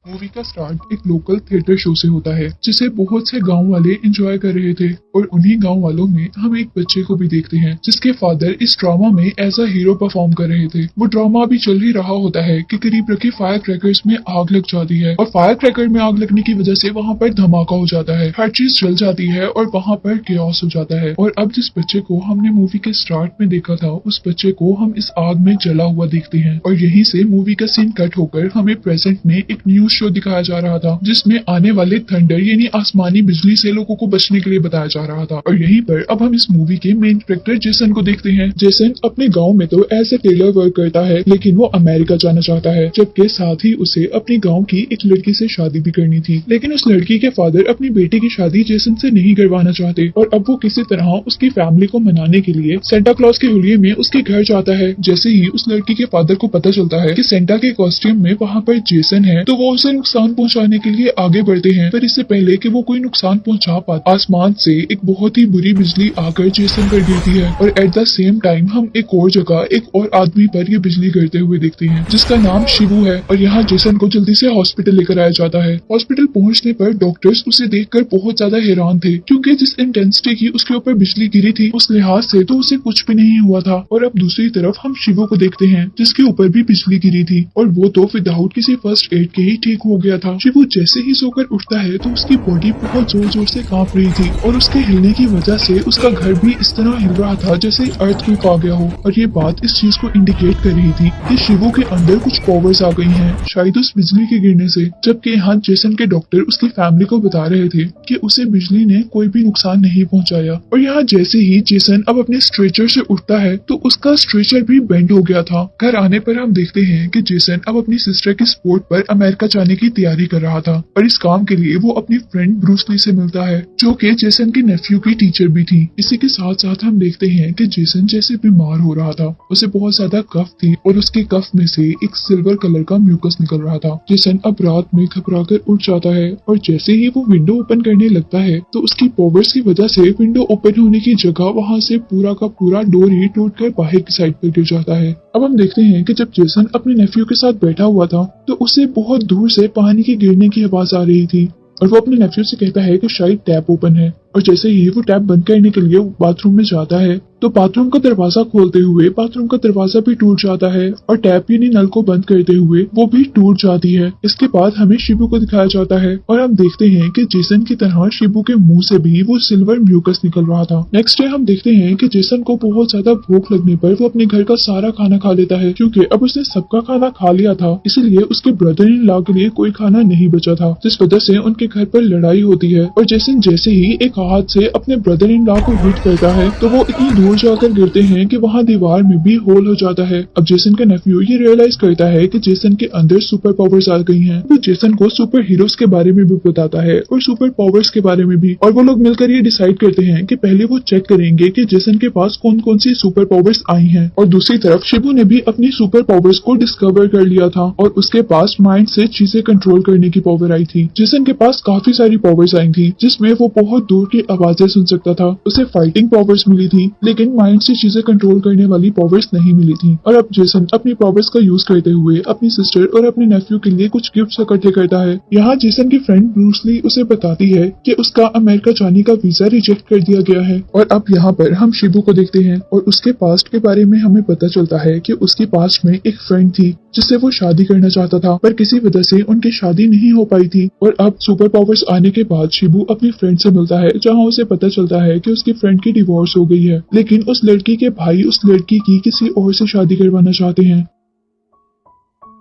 Movie का start एक local theatre show से होता है जिसे बहुत से गांव वाले एंजॉय कर रहे थे और उन्हीं गांव वालों में हम एक बच्चे को भी देखते हैं जिसके फादर इस ड्रामा में एज अ हीरो परफॉर्म कर रहे थे। वो ड्रामा अभी चल ही रहा होता है कि करीब रखे फायर क्रैकर्स में आग लग जाती है और फायर क्रैकर में आग लगने की वजह से वहाँ पर धमाका हो जाता है, हर चीज जल जाती है और वहाँ पर केओस हो जाता है। और अब जिस बच्चे को हमने मूवी के स्टार्ट में देखा था उस बच्चे को हम इस आग में जला हुआ देखते हैं और यहीं से मूवी का सीन कट होकर हमें प्रेजेंट में एक न्यूज शो दिखाया जा रहा था जिसमें आने वाले थंडर यानी आसमानी बिजली से लोगों को बचने के लिए बताया जा रहा था। और यहीं पर अब हम इस मूवी के मेन कैरेक्टर जेसन को देखते हैं। जेसन अपने गांव में तो एज ए टेलर वर्क करता है लेकिन वो अमेरिका जाना चाहता है, जबकि साथ ही उसे अपने गाँव की एक लड़की से शादी भी करनी थी। लेकिन उस लड़की के फादर अपनी बेटी की शादी जेसन से नहीं करवाना चाहते और अब वो किसी तरह उसकी फैमिली को मनाने के लिए सेंटा क्लॉज के हुलिये में उसके घर जाता है। जैसे ही उस लड़की के फादर को पता चलता है कि सेंटा के कॉस्ट्यूम में वहाँ पर जेसन है तो वो उसे नुकसान पहुंचाने के लिए आगे बढ़ते हैं। पर इससे पहले कि वो कोई नुकसान पहुंचा पाते आसमान से एक बहुत ही बुरी बिजली आकर जेसन पर गिरती है और एट द सेम टाइम हम एक और जगह एक और आदमी पर ये बिजली गिरते हुए देखते हैं जिसका नाम शिवू है। और यहाँ जेसन को जल्दी से हॉस्पिटल लेकर आया जाता है। हॉस्पिटल पहुंचने पर डॉक्टर्स उसे देखकर बहुत ज्यादा हैरान थे क्योंकि जिस इंटेंसिटी की उसके ऊपर बिजली गिरी थी उस लिहाज से तो उसे कुछ भी नहीं हुआ था। और अब दूसरी तरफ हम शिवू को देखते हैं जिसके ऊपर भी बिजली गिरी थी और वो तो विदाउट किसी फर्स्ट एड के ही ठीक हो गया था। शिवू जैसे ही सोकर उठता है तो उसकी बॉडी बहुत जोर जोर से कांप रही थी और उसके हिलने की वजह से उसका घर भी इस तरह हिल रहा था जैसे अर्थक्वेक आ गया हो। और ये बात इस चीज को इंडिकेट कर रही थी कि शिवू के अंदर कुछ पावर्स आ गई हैं, शायद उस बिजली के गिरने से। जबकि यहाँ जेसन के डॉक्टर उसकी फैमिली को बता रहे थे कि उसे बिजली ने कोई भी नुकसान नहीं पहुंचाया। और यहाँ जैसे ही जेसन अब अपने स्ट्रेचर से उठता है तो उसका स्ट्रेचर भी बेंड हो गया था। घर आने पर हम देखते हैं कि जेसन अब अपनी सिस्टर की सपोर्ट पर अमेरिका जाने की तैयारी कर रहा था और इस काम के लिए वो अपनी फ्रेंड ब्रूस ली से मिलता है जो कि जेसन की नेफ्यू की टीचर भी थी। इसी के साथ साथ हम देखते हैं कि जेसन जैसे बीमार हो रहा था, उसे बहुत ज्यादा कफ थी और उसके कफ में से एक सिल्वर कलर का म्यूकस निकल रहा था। जेसन अब रात में घबराकर उठ जाता है और जैसे ही वो विंडो ओपन करने लगता है तो उसकी पावर्स की वजह से विंडो ओपन होने की जगह वहाँ से पूरा का पूरा डोर ही टूटकर बाहर की साइड पर गिर जाता है। अब हम देखते हैं कि जब जेसन अपने नेफ्यू के साथ बैठा हुआ था तो उसे बहुत दूर से पानी के गिरने की आवाज आ रही थी और वो अपने नेफ्यू से कहता है कि शायद टैप ओपन है। और जैसे ही वो टैप बंद करने के लिए बाथरूम में जाता है तो बाथरूम का दरवाजा खोलते हुए बाथरूम का दरवाजा भी टूट जाता है और टैप यानी नल को बंद करते हुए वो भी टूट जाती है। इसके बाद हमें शिबू को दिखाया जाता है और हम देखते हैं कि जेसन की तरह शिबू के मुंह से भी वो सिल्वर म्यूकस निकल रहा था। नेक्स्ट डे हम देखते हैं कि जेसन को बहुत ज्यादा भूख लगने पर वो अपने घर का सारा खाना खा लेता है क्योंकि अब उसने सबका खाना खा लिया था, इसीलिए उसके ब्रदर इन लॉ के लिए कोई खाना नहीं बचा था जिस वजह से उनके घर पर लड़ाई होती है। और जेसन जैसे ही एक हाथ से अपने ब्रदर इन लॉ को हिट करता है तो वो इतनी दूर जाकर गिरते हैं कि वहाँ दीवार में भी होल हो जाता है। अब जेसन का नेफ्यू ये रियलाइज करता है कि जेसन के अंदर सुपर पावर्स आ गई हैं। वो जेसन को सुपर हीरोज के बारे में भी बताता है और सुपर पावर्स के बारे में भी, और वो लोग मिलकर ये डिसाइड करते हैं कि पहले वो चेक करेंगे कि जेसन के पास कौन कौन सी सुपर पावर्स आई हैं। और दूसरी तरफ शिबू ने भी अपनी सुपर पावर्स को डिस्कवर कर लिया था और उसके पास माइंड से चीजें कंट्रोल करने की पावर आई थी। जेसन के पास काफी सारी पावर्स आई थी जिसमें वो बहुत दूर की आवाजें सुन सकता था, उसे फाइटिंग पावर्स मिली थी लेकिन माइंड से चीजें कंट्रोल करने वाली पावर्स नहीं मिली थी। और अब जेसन अपनी पावर्स का यूज करते हुए अपनी सिस्टर और अपने नेफ्यू के लिए कुछ गिफ्ट्स इकट्ठे करता है। यहाँ जेसन की फ्रेंड ब्रूस ली उसे बताती है कि उसका अमेरिका जाने का वीजा रिजेक्ट कर दिया गया है। और अब यहाँ पर हम शिबू को देखते हैं और उसके पास्ट के बारे में हमें पता चलता है कि उसकी पास्ट में एक फ्रेंड थी जिससे वो शादी करना चाहता था पर किसी वजह से उनकी शादी नहीं हो पाई थी। और अब सुपर पावर्स आने के बाद शिबू अपनी फ्रेंड से मिलता है जहाँ उसे पता चलता है कि उसकी फ्रेंड की डिवोर्स हो गई है लेकिन उस लड़की के भाई उस लड़की की किसी और से शादी करवाना चाहते हैं।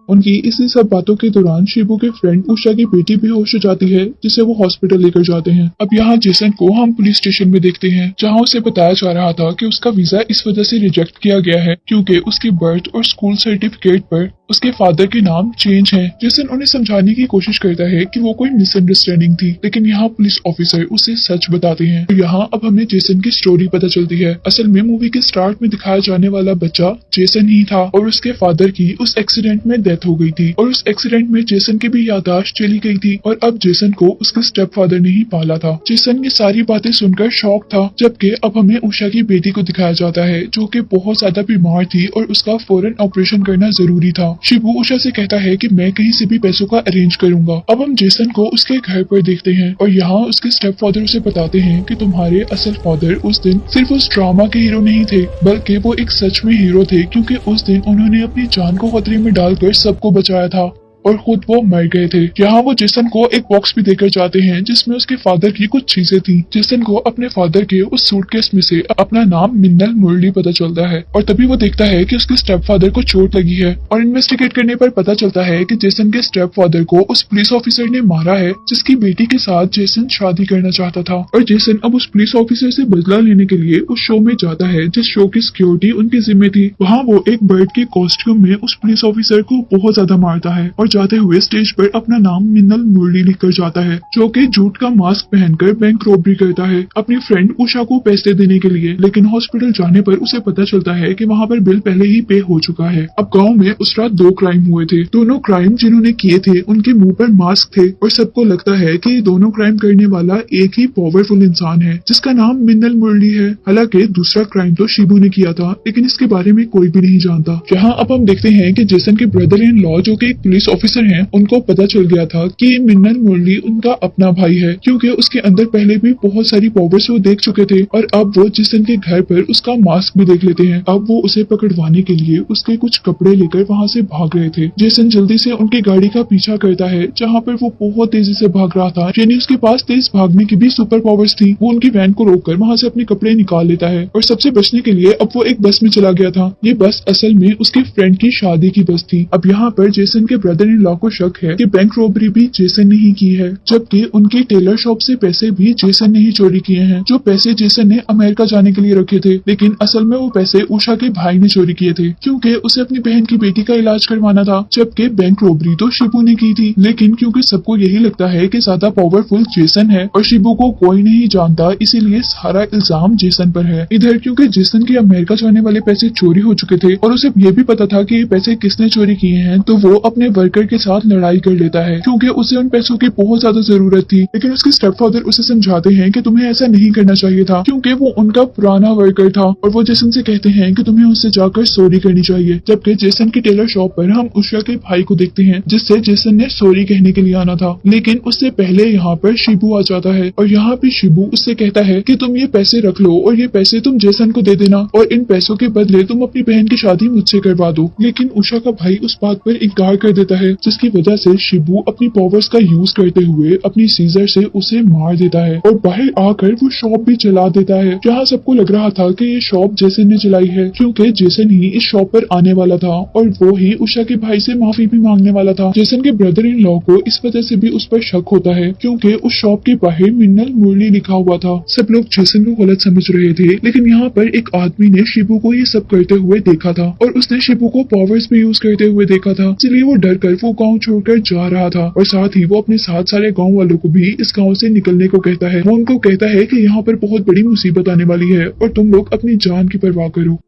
उनकी इसी सब बातों के दौरान शिबू के फ्रेंड उषा की बेटी बेहोश हो जाती है जिसे वो हॉस्पिटल लेकर जाते हैं। अब यहाँ जेसन को हम पुलिस स्टेशन में देखते हैं जहाँ उसे बताया जा रहा था कि उसका वीजा इस वजह से रिजेक्ट किया गया है क्योंकि उसकी बर्थ और स्कूल सर्टिफिकेट पर उसके फादर के नाम चेंज है। जेसन उन्हें समझाने की कोशिश करता है कि वो कोई मिसअंडरस्टैंडिंग थी लेकिन यहाँ पुलिस ऑफिसर उसे सच बताते हैं। तो यहाँ अब हमें जेसन की स्टोरी पता चलती है। असल में मूवी के स्टार्ट में दिखाया जाने वाला बच्चा जेसन ही था और उसके फादर की उस एक्सीडेंट में डेथ डेथ हो गई थी और उस एक्सीडेंट में जेसन की भी याददाश्त चली गई थी और अब जेसन को उसके स्टेप फादर ने ही पाला था। जेसन ये सारी बातें सुनकर शॉक था, जबकि अब हमें उषा की बेटी को दिखाया जाता है जो कि बहुत ज्यादा बीमार थी और उसका फौरन ऑपरेशन करना जरूरी था। शिबू उषा से कहता है कि मैं कहीं से भी पैसों का अरेंज करूंगा। अब हम जेसन को उसके घर पर देखते हैं और यहाँ उसके स्टेप फादर उसे बताते हैं कि तुम्हारे असल फादर उस दिन सिर्फ उस ड्रामा के हीरो नहीं थे, बल्कि वो एक सच में हीरो थे, क्योंकि उस दिन उन्होंने अपनी जान को खतरे में डालकर सबको बचाया था और खुद वो मर गए थे। यहाँ वो जेसन को एक बॉक्स भी देकर जाते हैं जिसमें उसके फादर की कुछ चीजें थी। जेसन को अपने फादर के उस सूटकेस में से अपना नाम मिन्नल मुरली पता चलता है और तभी वो देखता है कि उसके स्टेप फादर को चोट लगी है और इन्वेस्टिगेट करने पर पता चलता है कि जेसन के स्टेप फादर को उस पुलिस ऑफिसर ने मारा है जिसकी बेटी के साथ जेसन शादी करना चाहता था। और जेसन अब उस पुलिस ऑफिसर से बदला लेने के लिए उस शो में जाता है जिस शो की सिक्योरिटी उनके जिम्मे थी। वहाँ वो एक बर्ड के कॉस्ट्यूम में उस पुलिस ऑफिसर को बहुत ज्यादा मारता है और जाते हुए स्टेज पर अपना नाम मिन्नल मुरली लिखकर जाता है, जो कि जूट का मास्क पहनकर बैंक रॉबरी करता है अपनी फ्रेंड उषा को पैसे देने के लिए। लेकिन हॉस्पिटल जाने पर उसे पता चलता है कि वहाँ पर बिल पहले ही पे हो चुका है। अब गांव में उस रात 2 क्राइम हुए थे। दोनों क्राइम जिन्होंने किए थे उनके मुंह पर मास्क थे और सबको लगता है कि ये दोनों क्राइम करने वाला एक ही पावरफुल इंसान है जिसका नाम मिन्नल मुरली है। हालांकि दूसरा क्राइम तो शिबू ने किया था, लेकिन इसके बारे में कोई भी नहीं जानता। यहाँ अब हम देखते हैं कि जेसन के ब्रदर इन लॉ जो कि एक पुलिस ऑफिसर हैं, उनको पता चल गया था कि मिन्नल मुरली उनका अपना भाई है, क्योंकि उसके अंदर पहले भी बहुत सारी पावर्स वो देख चुके थे और अब वो जेसन के घर पर उसका मास्क भी देख लेते हैं। अब वो उसे पकड़वाने के लिए उसके कुछ कपड़े लेकर वहाँ से भाग रहे थे। जेसन जल्दी से उनकी गाड़ी का पीछा करता है जहाँ पर वो बहुत तेजी से भाग रहा था, यानी उसके पास तेज भागने की भी सुपर पावर्स थी। वो उनकी वैन को रोककर वहाँ से अपने कपड़े निकाल लेता है और सबसे बचने के लिए अब वो एक बस में चला गया था। ये बस असल में उसके फ्रेंड की शादी की बस थी। अब यहाँ पर जेसन के ब्रदर इन लॉ को शक है कि बैंक रॉबरी भी जेसन ने ही की है, जबकि उनकी टेलर शॉप से पैसे भी जेसन ने ही चोरी किए हैं, जो पैसे जेसन ने अमेरिका जाने के लिए रखे थे। लेकिन असल में वो पैसे उषा के भाई ने चोरी किए थे, क्योंकि उसे अपनी बहन की बेटी का इलाज करवाना था, जबकि बैंक रॉबरी तो शिबू ने की थी। लेकिन क्योंकि सबको यही लगता है कि ज्यादा पावरफुल जेसन है और शिबू को कोई नहीं जानता, इसीलिए सारा इल्जाम जेसन पर है। इधर क्योंकि जेसन के अमेरिका जाने वाले पैसे चोरी हो चुके थे और उसे ये भी पता था कि ये पैसे किसने चोरी किए हैं, तो वो अपने वर्कर के साथ लड़ाई कर लेता है, क्योंकि उसे उन पैसों की बहुत ज्यादा जरूरत थी। लेकिन उसके स्टेपफादर उसे समझाते हैं कि तुम्हें ऐसा नहीं करना चाहिए था, क्योंकि वो उनका पुराना वर्कर था। और वो जेसन से कहते हैं कि तुम्हें उससे जाकर सॉरी करनी चाहिए। जबकि जेसन की टेलर शॉप पर हम उषा के भाई को देखते हैं, जिससे जेसन ने सॉरी कहने के लिए आना था। लेकिन उससे पहले यहाँ पर शिबू आ जाता है और यहाँ पे शिबू उससे कहता है कि तुम ये पैसे रख लो और ये पैसे तुम जेसन को दे देना और इन पैसों के बदले तुम अपनी बहन की शादी मुझसे करवा दो। लेकिन उषा का भाई उस बात पर इनकार कर देता है, जिसकी वजह से शिबू अपनी पावर्स का यूज करते हुए अपनी सीजर से उसे मार देता है और बाहर आकर वो शॉप भी जला देता है। जहाँ सबको लग रहा था कि ये शॉप जेसन ने जलाई है, क्योंकि जेसन ही इस शॉप पर आने वाला था और वो ही उषा के भाई से माफी भी मांगने वाला था। जेसन के ब्रदर इन लॉ को इस वजह से भी उस पर शक होता है, क्योंकि उस शॉप के बाहर मिन्नल मुरली लिखा हुआ था। सब लोग जेसन को गलत समझ रहे थे, लेकिन यहाँ पर एक आदमी ने शिबू को ये सब करते हुए देखा था और उसने शिबू को पावर्स भी यूज करते हुए देखा था, इसलिए वो डर कर वो गाँव छोड़कर जा रहा था और साथ ही वो अपने साथ सारे गाँव वालों को भी इस गाँव से निकलने को कहता है। वो उनको कहता है कि यहाँ पर बहुत बड़ी मुसीबत आने वाली है और तुम लोग अपनी जान की परवाह करो।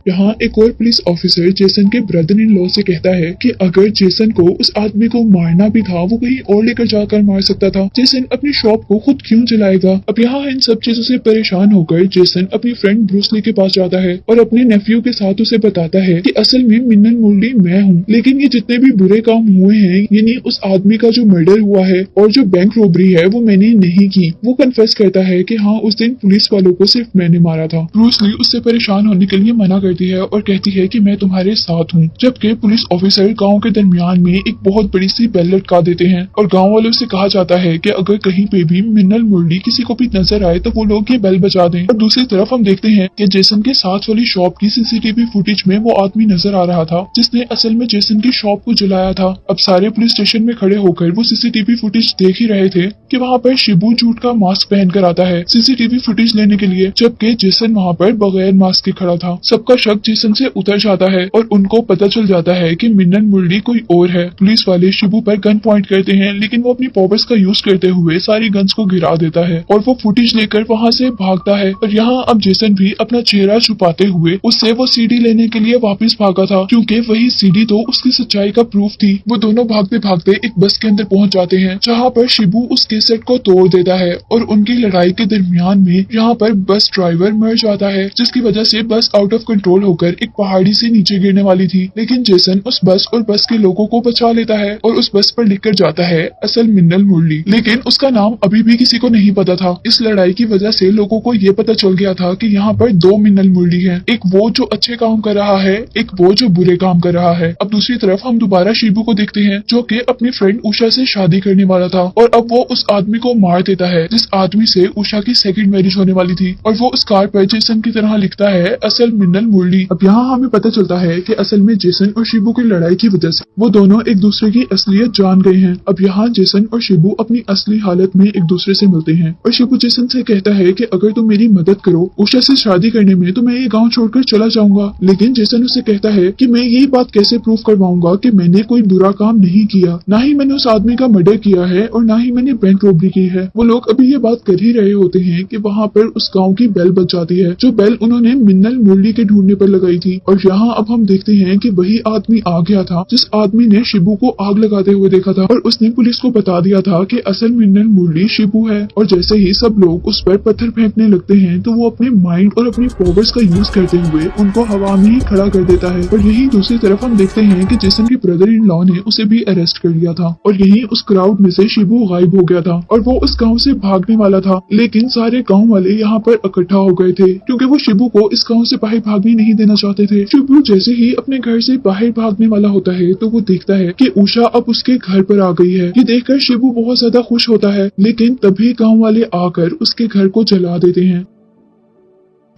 यहाँ एक और पुलिस ऑफिसर जेसन के ब्रदर इन लॉ से कहता है कि अगर जेसन को उस आदमी को मारना भी था, वो कहीं और लेकर जाकर मार सकता था। जेसन अपनी शॉप को खुद क्यों जलाएगा? अब यहाँ इन सब चीजों से परेशान होकर जेसन अपनी फ्रेंड ब्रूसली के पास जाता है और अपने नेफ्यू के साथ उसे बताता है कि असल में मिन्नल मुरली मैं हूँ, लेकिन ये जितने भी बुरे काम हुए हैं, यानी उस आदमी का जो मर्डर हुआ है और जो बैंक रॉबरी है, वो मैंने नहीं की। वो कन्फेस करता है कि हाँ, उस दिन पुलिस वालों को सिर्फ मैंने मारा था। ब्रूसली उससे परेशान होने के लिए मना करती है और कहती है कि मैं तुम्हारे साथ हूँ। जबकि पुलिस ऑफिसर गांव के दरमियान में एक बहुत बड़ी सी बेल लटका देते हैं और गांव वालों से कहा जाता है कि अगर कहीं पे भी मिन्नल मुरली किसी को भी नजर आए तो वो लोग ये बेल बजा दें। और दूसरी तरफ हम देखते हैं कि जेसन के साथ वाली शॉप की सीसीटीवी फुटेज में वो आदमी नजर आ रहा था जिसने असल में जेसन की शॉप को जलाया था। अब सारे पुलिस स्टेशन में खड़े होकर वो सीसीटीवी फुटेज देख ही रहे थे कि वहाँ पर शिबू जूट का मास्क पहनकर आता है सीसीटीवी फुटेज लेने के लिए, जबकि जेसन वहाँ पर बगैर मास्क के खड़ा था। सबका शक जेसन से उतर जाता है और उनको पता चल जाता है कि मिन्नल मुरली कोई और है। पुलिस वाले शिबू पर गन पॉइंट करते हैं, लेकिन वो अपनी पावर्स का यूज करते हुए सारी गन्स को गिरा देता है और वो फुटेज लेकर वहाँ से भागता है। और यहाँ अब जेसन भी अपना चेहरा छुपाते हुए उससे वो सीडी लेने के लिए वापस भागा था, क्योंकि वही सीडी तो उसकी सच्चाई का प्रूफ थी। वो दोनों भागते भागते एक बस के अंदर पहुंच जाते हैं, जहाँ पर शिबू उस कैसेट को तोड़ देता है और उनकी लड़ाई के दरमियान में यहाँ पर बस ड्राइवर मर जाता है, जिसकी वजह से बस आउट ऑफ कंट्रोल होकर एक पहाड़ी से नीचे गिरने वाली थी। लेकिन जेसन उस बस और बस के लोगों को बचा लेता है और उस बस पर लिखकर जाता है असल मिन्नल मुरली। लेकिन उसका नाम अभी भी किसी को नहीं पता था। इस लड़ाई की वजह से लोगों को ये पता चल गया था कि यहाँ पर दो मिन्नल मुरली हैं, एक वो जो अच्छे काम कर रहा है, एक वो जो बुरे काम कर रहा है। अब दूसरी तरफ हम दोबारा शिबू को देखते हैं, जो कि अपनी फ्रेंड उषा से शादी करने वाला था और अब वो उस आदमी को मार देता है जिस आदमी से उषा की सेकंड मैरिज होने वाली थी, और वो उस कार पर जेसन की तरह लिखता है असल मिन्नल मुरली। अब यहाँ हमें पता चलता है कि असल में जेसन और शिबू की लड़ाई की वजह से वो दोनों एक दूसरे की असलियत जान गए हैं। अब यहाँ जेसन और शिबू अपनी असली हालत में एक दूसरे से मिलते हैं और शिबू जेसन से कहता है कि अगर तुम मेरी मदद करो उषा से शादी करने में तो मैं ये गाँव छोड़कर चला जाऊंगा। लेकिन जेसन उसे कहता है कि मैं ये बात कैसे प्रूव करवाऊंगा कि मैंने कोई बुरा काम नहीं किया, ना ही मैंने उस आदमी का मर्डर किया है और ना ही मैंने बैंक रॉबरी की है। वो लोग अभी ये बात कर ही रहे होते हैं कि वहाँ पर उस गांव की बेल बज जाती है, जो बेल उन्होंने मिन्नल मुरली के ढूंढने पर लगाई थी। और यहाँ अब हम देखते हैं कि वही आदमी आ गया था जिस आदमी ने शिबू को आग लगाते हुए देखा था और उसने पुलिस को बता दिया था कि असल मिन्नल मुरली शिबू है। और जैसे ही सब लोग उस पर पत्थर फेंकने लगते हैं तो वो अपने माइंड और अपनी पावर्स का यूज करते हुए उनको हवा में ही खड़ा कर देता है। और यही दूसरी तरफ हम देखते हैं कि जेसन के ब्रदर इन लॉ ने उसे भी अरेस्ट कर लिया था और यही उस क्राउड में से शिबू गायब हो गया था और वो उस गांव से भागने वाला था। लेकिन सारे गांव वाले यहाँ पर इकट्ठा हो गए थे, क्योंकि वो शिबू को इस गांव से बाहर भागने नहीं देना चाहते थे। शिबू जैसे ही अपने घर से बाहर भागने वाला होता है तो वो देखता है कि उषा अब उसके घर पर आ गई है। ये देखकर शिबू बहुत ज्यादा खुश होता है, लेकिन तभी गांव वाले आकर उसके घर को जला देते हैं।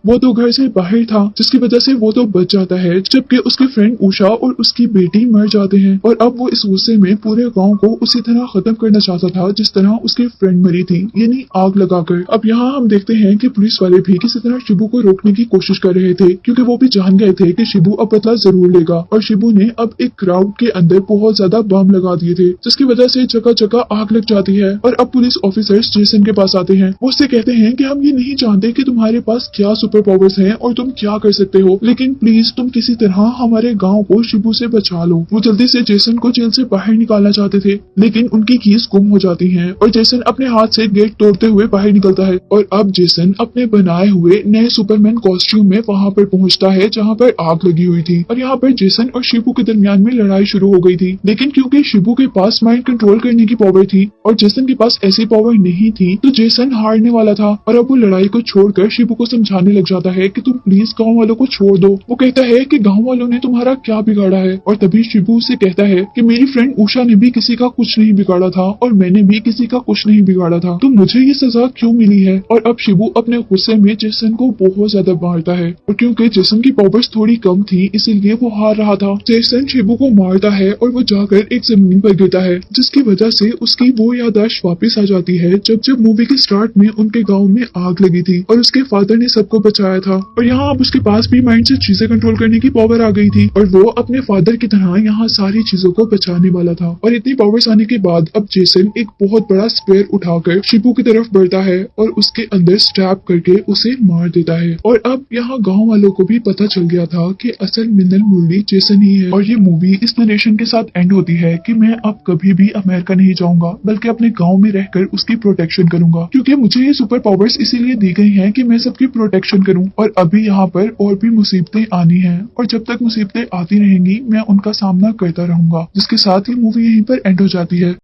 वो तो घर से बाहर था, जिसकी वजह से वो तो बच जाता है, जबकि उसकी फ्रेंड उषा और उसकी बेटी मर जाते हैं। और अब वो इस गुस्से में पूरे गांव को उसी तरह खत्म करना चाहता था जिस तरह उसकी फ्रेंड मरी थी, यानी आग लगाकर। अब यहाँ हम देखते हैं कि पुलिस वाले भी किसी तरह शिबू को रोकने की कोशिश कर रहे थे, क्योंकि वो भी जान गए थे कि शिबू अब बदला जरूर लेगा। और शिबू ने अब एक क्राउड के अंदर बहुत ज्यादा बम लगा दिए थे, जिसकी वजह से जगह जगह आग लग जाती है। और अब पुलिस ऑफिसर्स जेसन के पास आते हैं, वो उससे कहते हैं कि हम ये नहीं जानते कि तुम्हारे पास क्या सुपर पावर्स हैं और तुम क्या कर सकते हो, लेकिन प्लीज तुम किसी तरह हमारे गांव को शिबू से बचा लो। वो जल्दी से जेसन को जेल से बाहर निकालना चाहते थे, लेकिन उनकी कीज गुम हो जाती हैं और जेसन अपने हाथ से गेट तोड़ते हुए बाहर निकलता है। और अब जेसन अपने बनाए हुए नए सुपरमैन कॉस्ट्यूम में वहां पर पहुंचता है जहां पर आग लगी हुई थी। और यहाँ पर जेसन और शिबू के दरमियान में लड़ाई शुरू हो गई थी, लेकिन क्योंकि शिबू के पास माइंड कंट्रोल करने की पावर थी और जेसन के पास ऐसी पावर नहीं थी, तो जेसन हारने वाला था। और अब वो लड़ाई को छोड़कर शिबू को समझाने लग जाता है कि तुम प्लीज गांव वालों को छोड़ दो। वो कहता है कि गांव वालों ने तुम्हारा क्या बिगाड़ा है। और तभी शिबू से कहता है कि मेरी फ्रेंड उषा ने भी किसी का कुछ नहीं बिगाड़ा था और मैंने भी किसी का कुछ नहीं बिगाड़ा था, तो मुझे ये सजा क्यों मिली है। और अब शिबू अपने गुस्से में जेसन को बहुत ज्यादा मारता है, और क्योंकि जेसन की पावर्स थोड़ी कम थी इसीलिए वो हार रहा था। जेसन शिबू को मारता है और वो जाकर एक जमीन पर गिरता है, जिसकी वजह से उसकी वो याददाश्त वापस आ जाती है जब मूवी के स्टार्ट में उनके गाँव में आग लगी थी और उसके फादर ने सबको बचाया था। और यहाँ अब उसके पास भी माइंड से चीजें कंट्रोल करने की पावर आ गई थी और वो अपने फादर की तरह यहाँ सारी चीजों को बचाने वाला था। और इतनी पावर्स आने के बाद अब जेसन एक बहुत बड़ा स्पेयर उठाकर शिबू की तरफ बढ़ता है और उसके अंदर स्टैब करके उसे मार देता है। और अब यहाँ गांव वालों को भी पता चल गया था कि असल मिन्नल मुरली जेसन ही है। और ये मूवी इस नरेशन के साथ एंड होती है कि मैं अब कभी भी अमेरिका नहीं जाऊंगा, बल्कि अपने गाँव में रहकर उसकी प्रोटेक्शन करूंगा, क्योंकि मुझे ये सुपर पावर्स इसीलिए दी गई है कि मैं सबकी प्रोटेक्शन करूं। और अभी यहाँ पर और भी मुसीबतें आनी हैं और जब तक मुसीबतें आती रहेंगी मैं उनका सामना करता रहूंगा। जिसके साथ ही मूवी यहीं पर एंड हो जाती है।